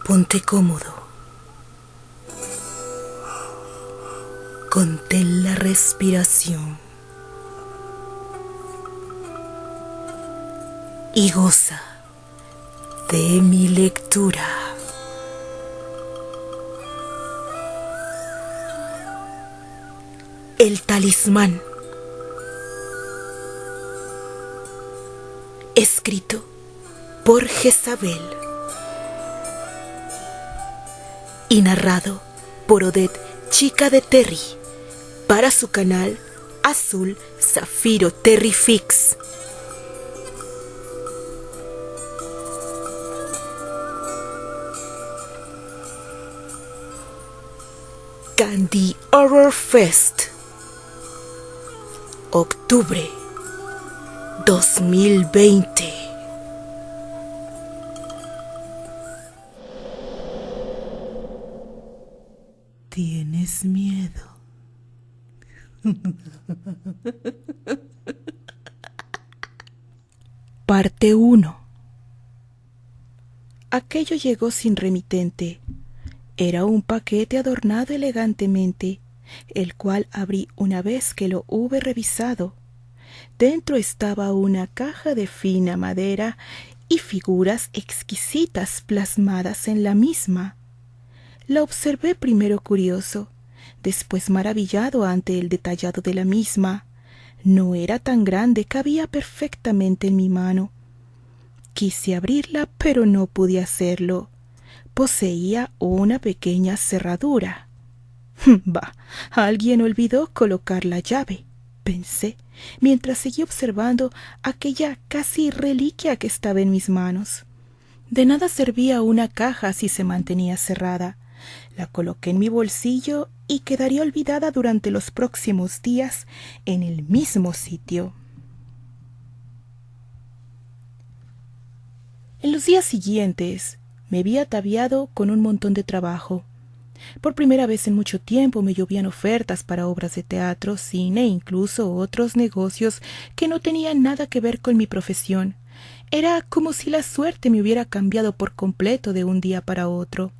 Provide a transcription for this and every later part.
Ponte cómodo. Contén la respiración y goza de mi lectura. El talismán. Escrito por Jezabel y narrado por Odette Chica de Terry para su canal Azul Zafiro Terrifix. Candy Horror Fest, octubre 2020. ¿Tienes miedo? Parte 1. Aquello llegó sin remitente. Era un paquete adornado elegantemente, el cual abrí una vez que lo hube revisado. Dentro estaba una caja de fina madera y figuras exquisitas plasmadas en la misma. La observé primero curioso, después maravillado ante el detallado de la misma. No era tan grande, cabía perfectamente en mi mano. Quise abrirla, pero no pude hacerlo. Poseía una pequeña cerradura. Bah, alguien olvidó colocar la llave, pensé, mientras seguí observando aquella casi reliquia que estaba en mis manos. De nada servía una caja si se mantenía cerrada. La coloqué en mi bolsillo y quedaría olvidada durante los próximos días en el mismo sitio. En los días siguientes me vi ataviado con un montón de trabajo. Por primera vez en mucho tiempo me llovían ofertas para obras de teatro, cine e incluso otros negocios que no tenían nada que ver con mi profesión. Era como si la suerte me hubiera cambiado por completo de un día para otro.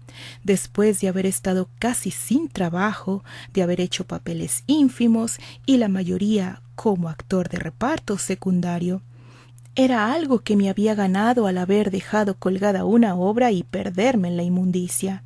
Después de haber estado casi sin trabajo, de haber hecho papeles ínfimos y la mayoría como actor de reparto secundario. Era algo que me había ganado al haber dejado colgada una obra y perderme en la inmundicia.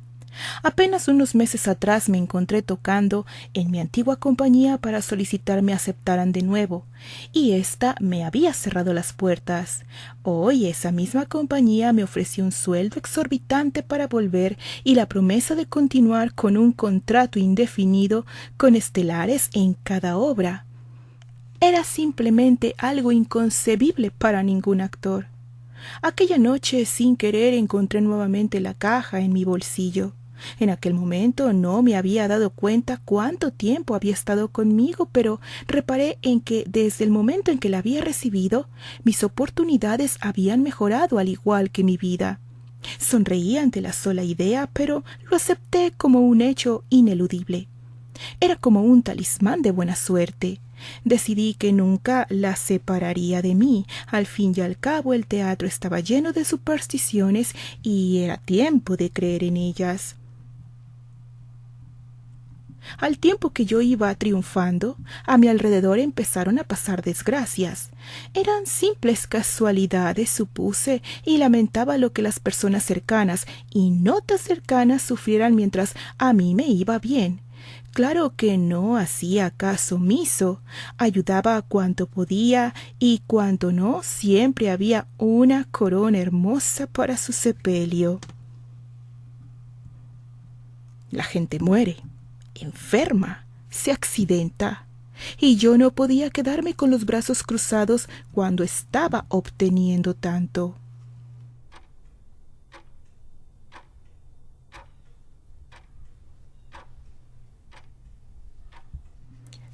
Apenas unos meses atrás me encontré tocando en mi antigua compañía para solicitar me aceptaran de nuevo, y ésta me había cerrado las puertas. Hoy esa misma compañía me ofreció un sueldo exorbitante para volver y la promesa de continuar con un contrato indefinido con estelares en cada obra. Era simplemente algo inconcebible para ningún actor. Aquella noche, sin querer, encontré nuevamente la caja en mi bolsillo. En aquel momento no me había dado cuenta cuánto tiempo había estado conmigo, pero reparé en que desde el momento en que la había recibido, mis oportunidades habían mejorado al igual que mi vida. Sonreí ante la sola idea, pero lo acepté como un hecho ineludible. Era como un talismán de buena suerte. Decidí que nunca la separaría de mí. Al fin y al cabo el teatro estaba lleno de supersticiones y era tiempo de creer en ellas. Al tiempo que yo iba triunfando, a mi alrededor empezaron a pasar desgracias. Eran simples casualidades, supuse, y lamentaba lo que las personas cercanas y no tan cercanas sufrieran mientras a mí me iba bien. Claro que no hacía caso omiso, ayudaba cuanto podía y cuanto no, siempre había una corona hermosa para su sepelio. La gente muere, enferma, se accidenta, y yo no podía quedarme con los brazos cruzados cuando estaba obteniendo tanto.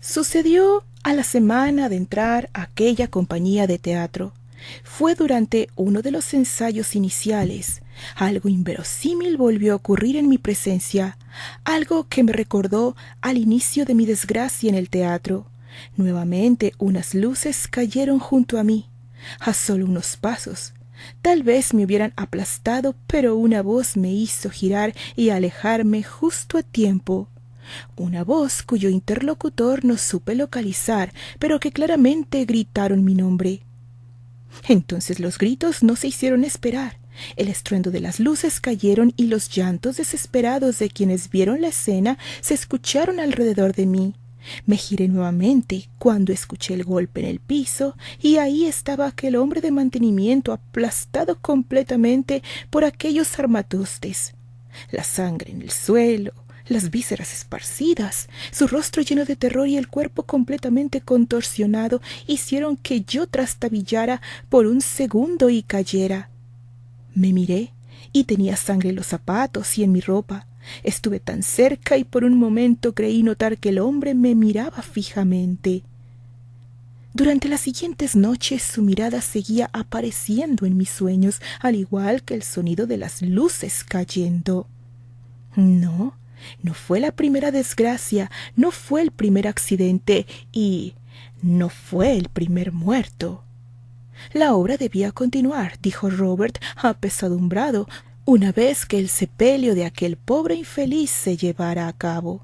Sucedió a la semana de entrar a aquella compañía de teatro. Fue durante uno de los ensayos iniciales. Algo inverosímil volvió a ocurrir en mi presencia, algo que me recordó al inicio de mi desgracia en el teatro. Nuevamente unas luces cayeron junto a mí, a solo unos pasos. Tal vez me hubieran aplastado, pero una voz me hizo girar y alejarme justo a tiempo. Una voz cuyo interlocutor no supe localizar, pero que claramente gritaron mi nombre. Entonces los gritos no se hicieron esperar. El estruendo de las luces cayeron y los llantos desesperados de quienes vieron la escena se escucharon alrededor de mí. Me giré nuevamente cuando escuché el golpe en el piso y ahí estaba aquel hombre de mantenimiento aplastado completamente por aquellos armatostes. La sangre en el suelo, las vísceras esparcidas, su rostro lleno de terror y el cuerpo completamente contorsionado hicieron que yo trastabillara por un segundo y cayera. Me miré y tenía sangre en los zapatos y en mi ropa. Estuve tan cerca y por un momento creí notar que el hombre me miraba fijamente. Durante las siguientes noches su mirada seguía apareciendo en mis sueños, al igual que el sonido de las luces cayendo. No fue la primera desgracia, no fue el primer accidente y no fue el primer muerto. La obra debía continuar, dijo Robert, apesadumbrado, una vez que el sepelio de aquel pobre infeliz se llevara a cabo.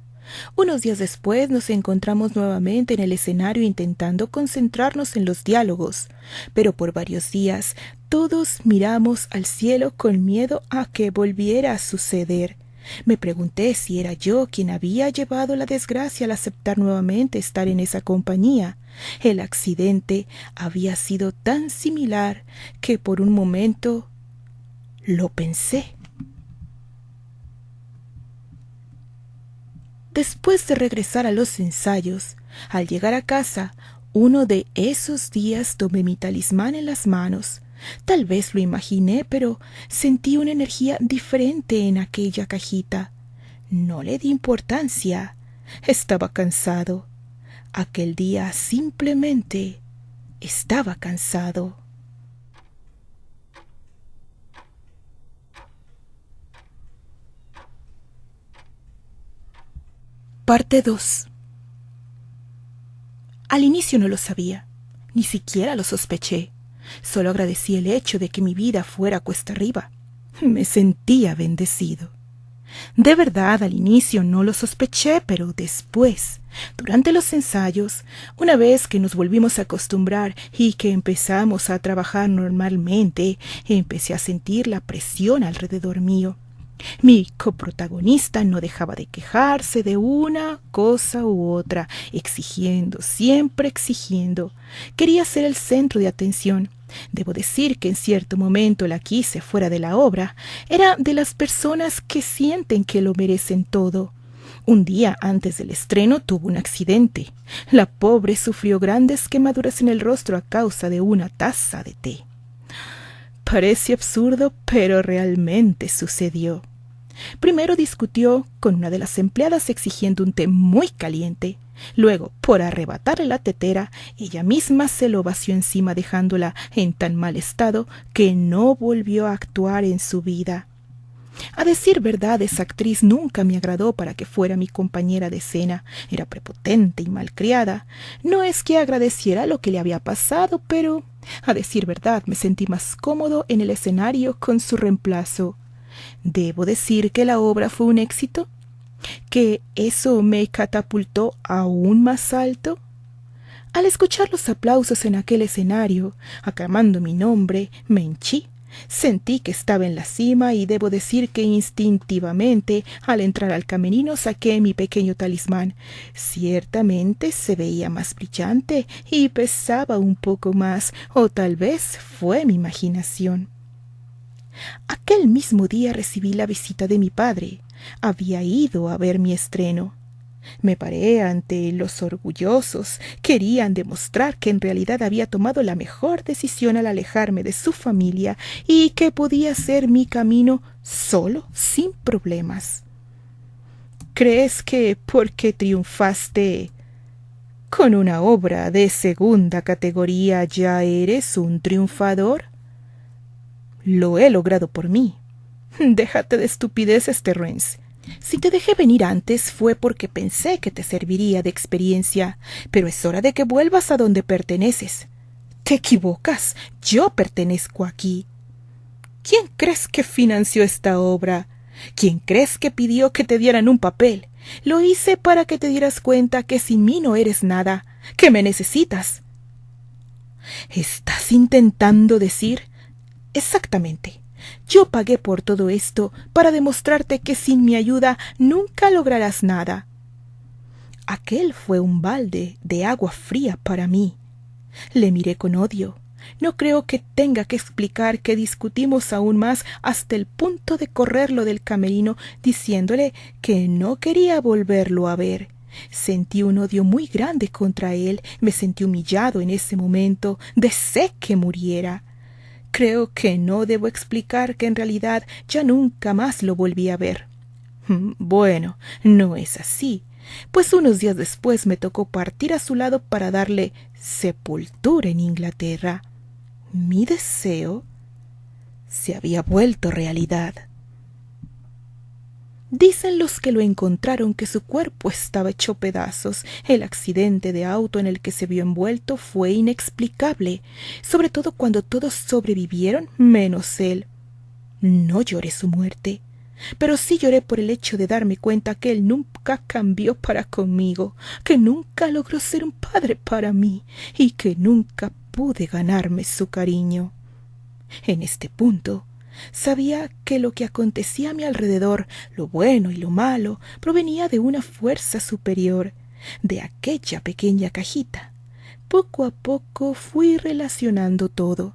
Unos días después nos encontramos nuevamente en el escenario intentando concentrarnos en los diálogos, pero por varios días todos miramos al cielo con miedo a que volviera a suceder. Me pregunté si era yo quien había llevado la desgracia al aceptar nuevamente estar en esa compañía. El accidente había sido tan similar que por un momento lo pensé. Después de regresar a los ensayos, al llegar a casa, uno de esos días tomé mi talismán en las manos. Tal vez lo imaginé, pero sentí una energía diferente en aquella cajita. No le di importancia. Estaba cansado. Aquel día simplemente estaba cansado. Parte 2. Al inicio no lo sabía, ni siquiera lo sospeché. Solo agradecí el hecho de que mi vida fuera cuesta arriba. Me sentía bendecido. De verdad, al inicio no lo sospeché, pero después, durante los ensayos, una vez que nos volvimos a acostumbrar y que empezamos a trabajar normalmente, empecé a sentir la presión alrededor mío. Mi coprotagonista no dejaba de quejarse de una cosa u otra, exigiendo, siempre exigiendo. Quería ser el centro de atención. Debo decir que en cierto momento la quise fuera de la obra. Era de las personas que sienten que lo merecen todo. Un día antes del estreno tuvo un accidente. La pobre sufrió grandes quemaduras en el rostro a causa de una taza de té. Parece absurdo, pero realmente sucedió. Primero discutió con una de las empleadas exigiendo un té muy caliente. Luego, por arrebatarle la tetera, ella misma se lo vació encima dejándola en tan mal estado que no volvió a actuar en su vida. A decir verdad, esa actriz nunca me agradó para que fuera mi compañera de escena. Era prepotente y malcriada. No es que agradeciera lo que le había pasado, pero, a decir verdad, me sentí más cómodo en el escenario con su reemplazo. ¿Debo decir que la obra fue un éxito? ¿Que eso me catapultó aún más alto? Al escuchar los aplausos en aquel escenario, aclamando mi nombre, me henchí. Sentí que estaba en la cima y debo decir que instintivamente, al entrar al camerino, saqué mi pequeño talismán. Ciertamente se veía más brillante y pesaba un poco más, o tal vez fue mi imaginación. Aquel mismo día recibí la visita de mi padre. Había ido a ver mi estreno. Me paré ante los orgullosos. Querían demostrar que en realidad había tomado la mejor decisión al alejarme de su familia y que podía hacer mi camino solo, sin problemas. ¿Crees que porque triunfaste con una obra de segunda categoría ya eres un triunfador? Lo he logrado por mí. Déjate de estupideces, Terrence. Si te dejé venir antes fue porque pensé que te serviría de experiencia, pero es hora de que vuelvas a donde perteneces. Te equivocas. Yo pertenezco aquí. ¿Quién crees que financió esta obra? ¿Quién crees que pidió que te dieran un papel? Lo hice para que te dieras cuenta que sin mí no eres nada, que me necesitas. ¿Estás intentando decir? Exactamente. Yo pagué por todo esto para demostrarte que sin mi ayuda nunca lograrás nada. Aquel fue un balde de agua fría para mí. Le miré con odio. No creo que tenga que explicar que discutimos aún más hasta el punto de correrlo del camerino diciéndole que no quería volverlo a ver. Sentí un odio muy grande contra él, me sentí humillado en ese momento, deseé que muriera. Creo que no debo explicar que en realidad ya nunca más lo volví a ver. Bueno, no es así, pues unos días después me tocó partir a su lado para darle sepultura en Inglaterra. Mi deseo se había vuelto realidad. Dicen los que lo encontraron que su cuerpo estaba hecho pedazos. El accidente de auto en el que se vio envuelto fue inexplicable, sobre todo cuando todos sobrevivieron menos él. No lloré su muerte, pero sí lloré por el hecho de darme cuenta que él nunca cambió para conmigo, que nunca logró ser un padre para mí y que nunca pude ganarme su cariño. En este punto, sabía que lo que acontecía a mi alrededor, lo bueno y lo malo, provenía de una fuerza superior, de aquella pequeña cajita. Poco a poco fui relacionando todo.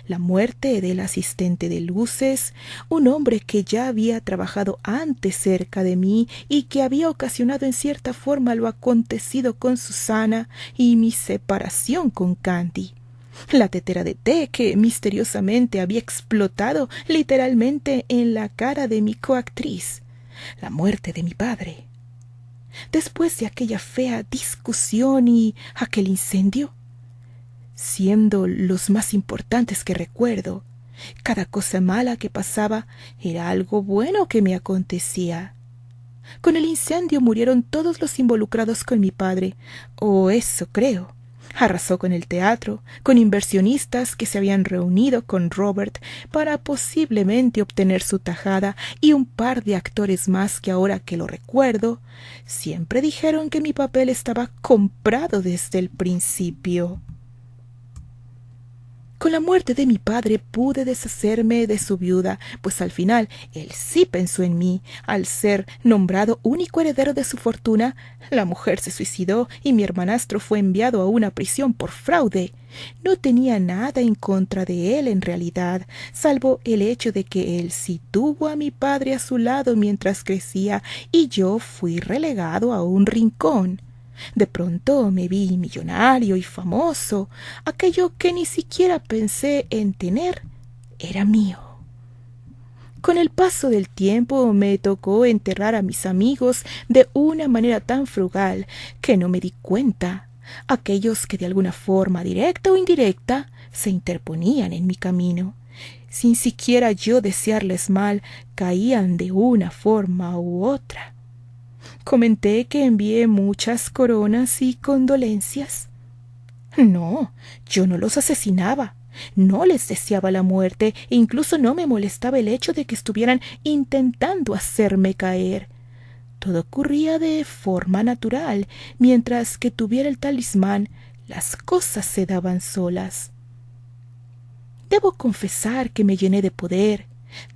La muerte del asistente de luces, un hombre que ya había trabajado antes cerca de mí y que había ocasionado en cierta forma lo acontecido con Susana, y mi separación con Candy. La tetera de té que misteriosamente había explotado literalmente en la cara de mi coactriz. La muerte de mi padre. Después de aquella fea discusión y aquel incendio, siendo los más importantes que recuerdo, cada cosa mala que pasaba era algo bueno que me acontecía. Con el incendio murieron todos los involucrados con mi padre, o eso creo. Arrasó con el teatro, con inversionistas que se habían reunido con Robert para posiblemente obtener su tajada, y un par de actores más que ahora que lo recuerdo, siempre dijeron que mi papel estaba comprado desde el principio. Con la muerte de mi padre pude deshacerme de su viuda, pues al final él sí pensó en mí. Al ser nombrado único heredero de su fortuna, la mujer se suicidó y mi hermanastro fue enviado a una prisión por fraude. No tenía nada en contra de él en realidad, salvo el hecho de que él sí tuvo a mi padre a su lado mientras crecía y yo fui relegado a un rincón. De pronto me vi millonario y famoso. Aquello que ni siquiera pensé en tener era mío. Con el paso del tiempo me tocó enterrar a mis amigos de una manera tan frugal que no me di cuenta. Aquellos que de alguna forma directa o indirecta se interponían en mi camino. Sin siquiera yo desearles mal, caían de una forma u otra. Comenté que envié muchas coronas y condolencias. No, yo no los asesinaba, no les deseaba la muerte e incluso no me molestaba el hecho de que estuvieran intentando hacerme caer. Todo ocurría de forma natural. Mientras que tuviera el talismán, las cosas se daban solas. Debo confesar que me llené de poder,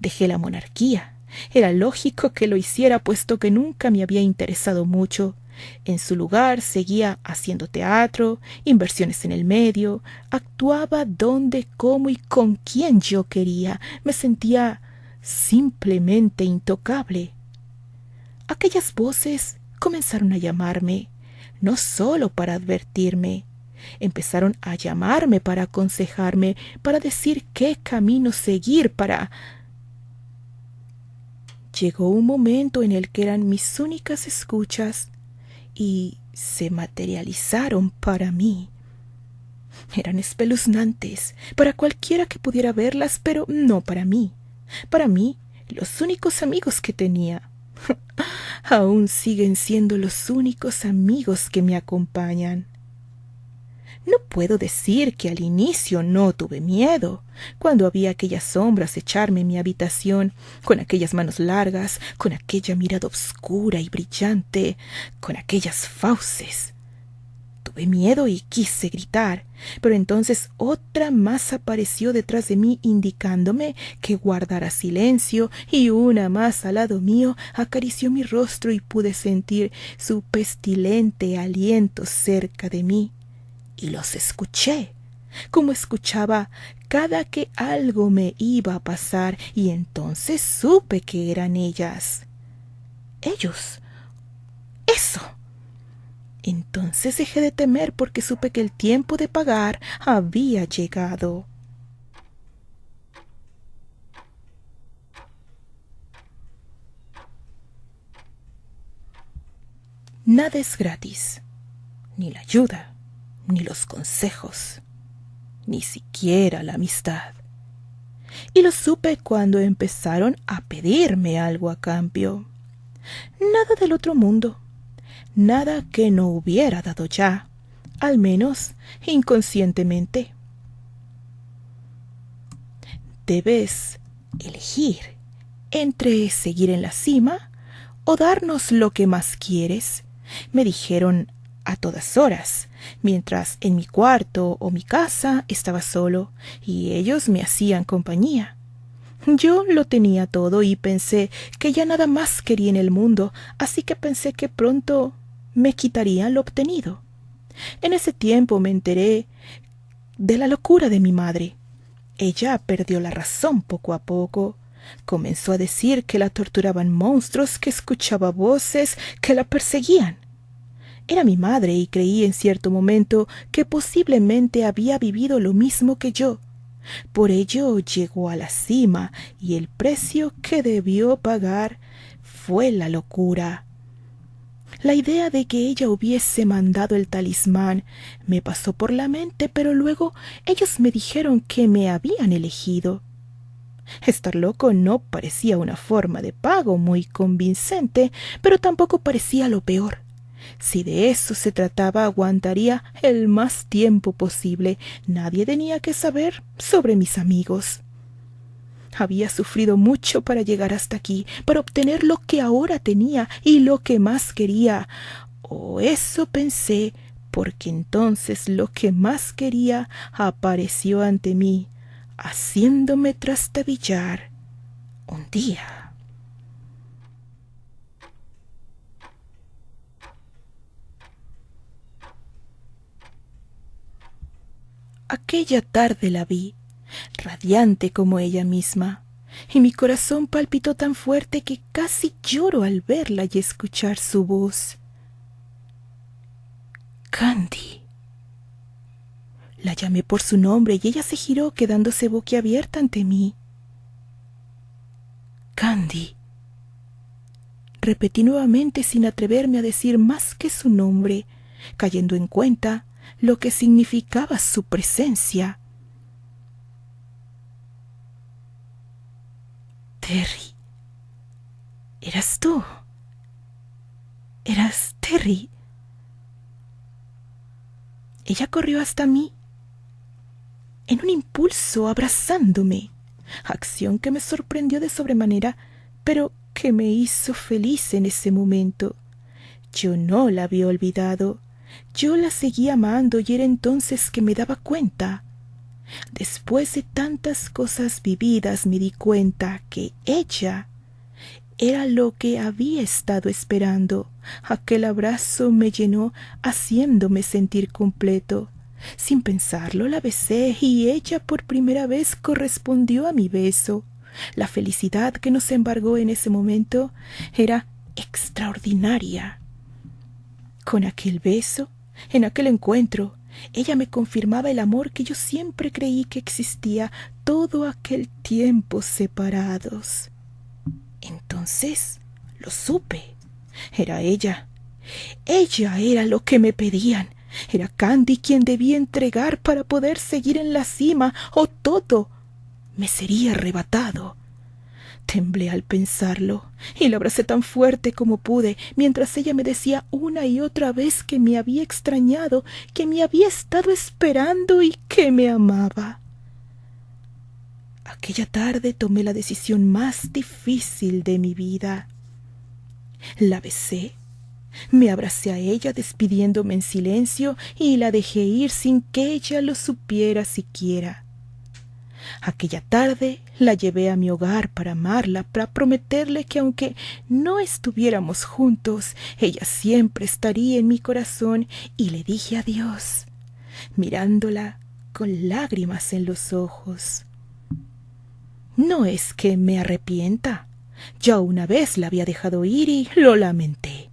dejé la monarquía. Era lógico que lo hiciera, puesto que nunca me había interesado mucho. En su lugar seguía haciendo teatro, inversiones en el medio, actuaba donde, cómo y con quién yo quería. Me sentía simplemente intocable. Aquellas voces comenzaron a llamarme, no solo para advertirme. Empezaron a llamarme para aconsejarme, para decir qué camino seguir, para... Llegó un momento en el que eran mis únicas escuchas y se materializaron para mí. Eran espeluznantes para cualquiera que pudiera verlas, pero no para mí. Para mí, los únicos amigos que tenía. Aún siguen siendo los únicos amigos que me acompañan. No puedo decir que al inicio no tuve miedo, cuando había aquellas sombras echarme en mi habitación, con aquellas manos largas, con aquella mirada oscura y brillante, con aquellas fauces. Tuve miedo y quise gritar, pero entonces otra más apareció detrás de mí indicándome que guardara silencio, y una más al lado mío acarició mi rostro y pude sentir su pestilente aliento cerca de mí. Y los escuché, como escuchaba cada que algo me iba a pasar, y entonces supe que eran ellas. Ellos. Eso. Entonces dejé de temer porque supe que el tiempo de pagar había llegado. Nada es gratis, ni la ayuda, ni los consejos, ni siquiera la amistad. Y lo supe cuando empezaron a pedirme algo a cambio. Nada del otro mundo. Nada que no hubiera dado ya, al menos inconscientemente. Debes elegir entre seguir en la cima o darnos lo que más quieres, me dijeron a todas horas, mientras en mi cuarto o mi casa estaba solo y ellos me hacían compañía. Yo lo tenía todo y pensé que ya nada más quería en el mundo, así que pensé que pronto me quitarían lo obtenido. En ese tiempo me enteré de la locura de mi madre. Ella perdió la razón poco a poco. Comenzó a decir que la torturaban monstruos, que escuchaba voces, que la perseguían. Era mi madre y creí en cierto momento que posiblemente había vivido lo mismo que yo. Por ello llegó a la cima y el precio que debió pagar fue la locura. La idea de que ella hubiese mandado el talismán me pasó por la mente, pero luego ellos me dijeron que me habían elegido. Estar loco no parecía una forma de pago muy convincente, pero tampoco parecía lo peor. Si de eso se trataba, aguantaría el más tiempo posible. Nadie tenía que saber sobre mis amigos. Había sufrido mucho para llegar hasta aquí, para obtener lo que ahora tenía y lo que más quería. O eso pensé, porque entonces lo que más quería apareció ante mí, haciéndome trastabillar un día. Aquella tarde la vi, radiante como ella misma, y mi corazón palpitó tan fuerte que casi lloro al verla y escuchar su voz. Candy. La llamé por su nombre y ella se giró quedándose boquiabierta ante mí. Candy. Repetí nuevamente sin atreverme a decir más que su nombre, cayendo en cuenta lo que significaba su presencia. Terry. ¿Eras tú? ¿Eras Terry? Ella corrió hasta mí, en un impulso abrazándome, acción que me sorprendió de sobremanera, pero que me hizo feliz en ese momento. Yo no la había olvidado, yo la seguía amando y era entonces que me daba cuenta. Después de tantas cosas vividas me di cuenta que ella era lo que había estado esperando. Aquel abrazo me llenó, haciéndome sentir completo. Sin pensarlo la besé y ella por primera vez correspondió a mi beso. La felicidad que nos embargó en ese momento era extraordinaria. Con aquel beso, en aquel encuentro, ella me confirmaba el amor que yo siempre creí que existía todo aquel tiempo separados. Entonces lo supe. Era ella. Ella era lo que me pedían. Era Candy quien debía entregar para poder seguir en la cima, o todo me sería arrebatado. Temblé al pensarlo y la abracé tan fuerte como pude, mientras ella me decía una y otra vez que me había extrañado, que me había estado esperando y que me amaba. Aquella tarde tomé la decisión más difícil de mi vida. La besé, me abracé a ella despidiéndome en silencio y la dejé ir sin que ella lo supiera siquiera. Aquella tarde la llevé a mi hogar para amarla, para prometerle que aunque no estuviéramos juntos, ella siempre estaría en mi corazón, y le dije adiós, mirándola con lágrimas en los ojos. No es que me arrepienta. Ya una vez la había dejado ir y lo lamenté.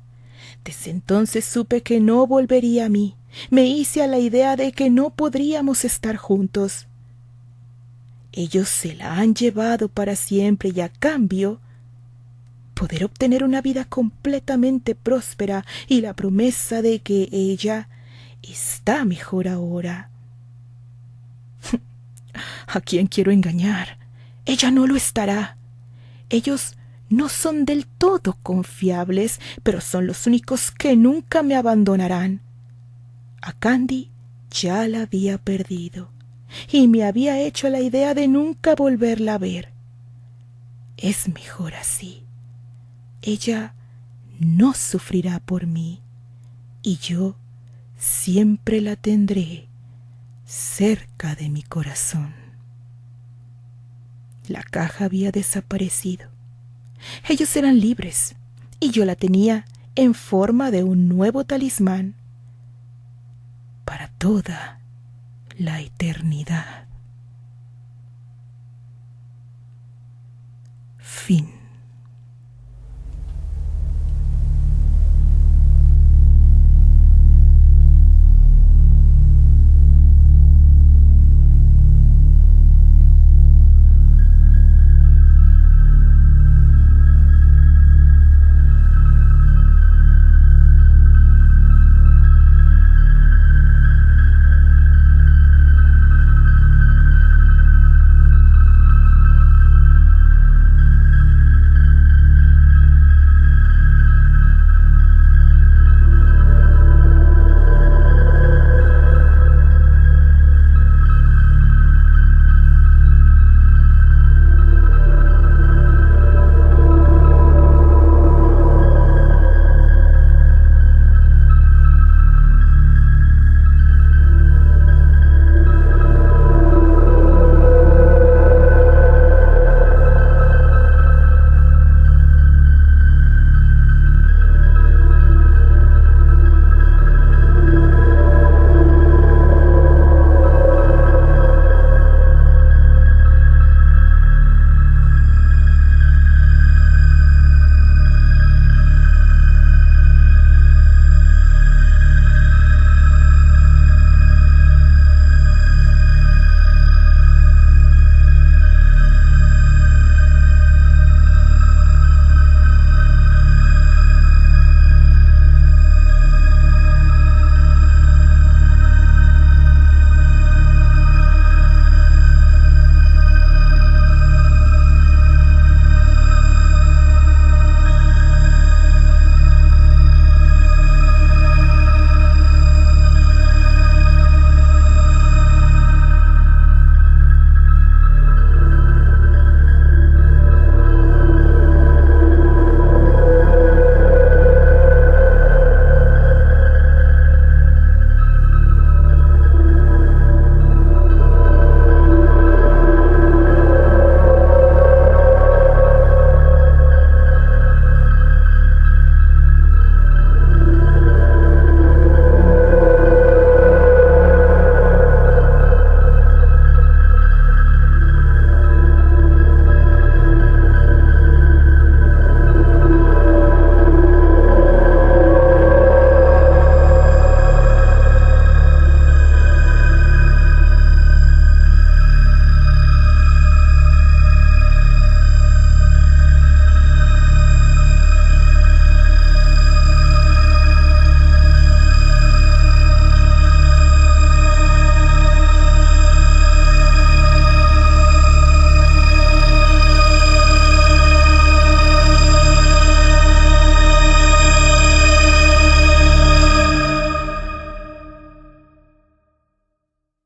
Desde entonces supe que no volvería a mí. Me hice a la idea de que no podríamos estar juntos. Ellos se la han llevado para siempre y a cambio poder obtener una vida completamente próspera y la promesa de que ella está mejor ahora. ¿A quién quiero engañar? Ella no lo estará. Ellos no son del todo confiables, pero son los únicos que nunca me abandonarán. A Candy ya la había perdido y me había hecho la idea de nunca volverla a ver. Es mejor así. Ella no sufrirá por mí y yo siempre la tendré cerca de mi corazón. La caja había desaparecido. Ellos eran libres y yo la tenía en forma de un nuevo talismán para toda la eternidad. Fin.